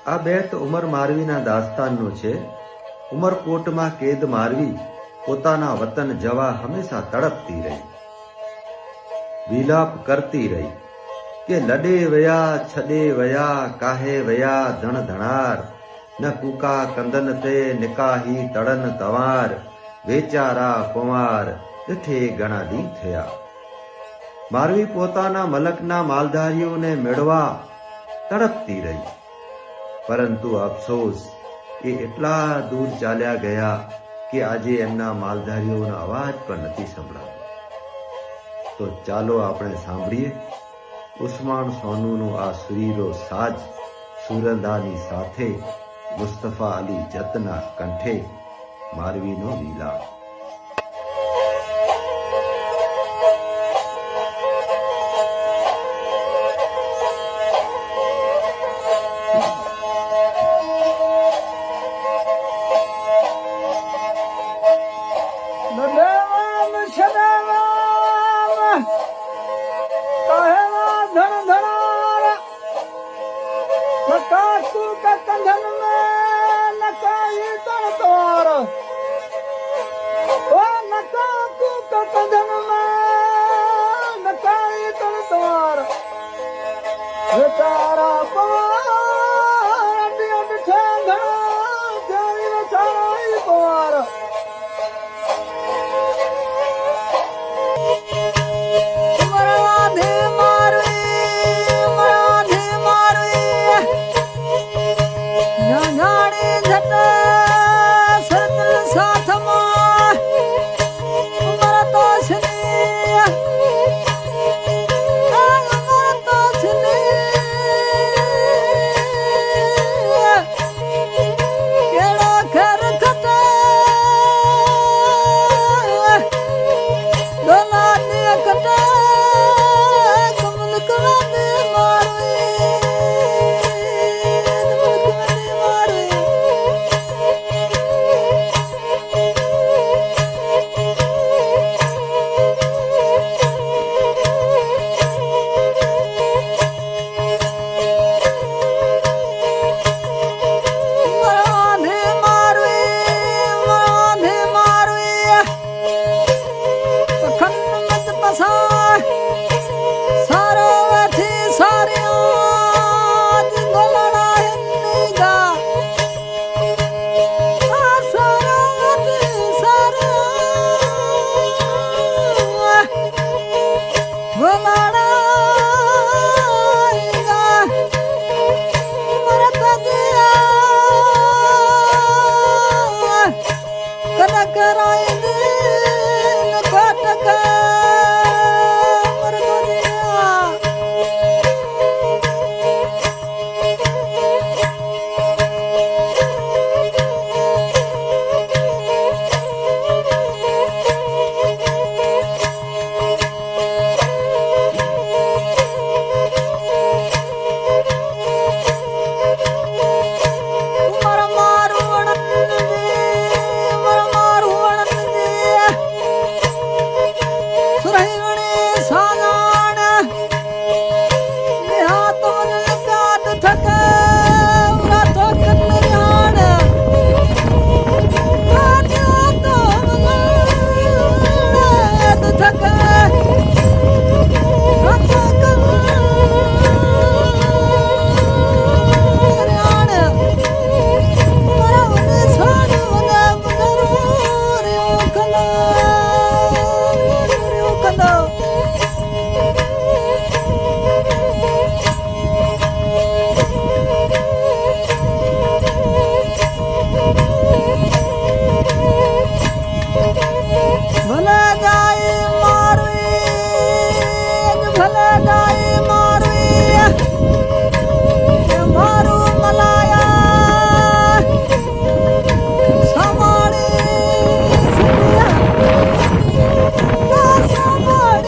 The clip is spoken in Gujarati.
આ બેટ ઉમર મારવીના દાસ્તાનનું છે. ઉમરકોટમાં કેદ મારવી પોતાના વતન જવા હંમેશા તડપતી રહી, વિલાપ કરતી રહી કે લડે વયા છડે વયા કાહે વયા ધણ ધણાર, ન કુકા કંદન તે નિકાહી તડન તવાર, વેચારા કુંવાર એઠે ઘણા દી થયા. મારવી પોતાના મલકના માલધારીઓને મેળવા તડપતી રહી, પરંતુ અફસોસ એ એટલા દૂર ચાલ્યા ગયા કે આજે એમના માલધારીઓનો અવાજ પણ નથી સંભળાતો. તો ચાલો આપણે સાંભળીએ ઉસ્માન સોનુનો આ સુરીલો સાજ સુરંદાની સાથે મુસ્તફા અલી જતના કંઠે મારવીનો વિલાપ. Para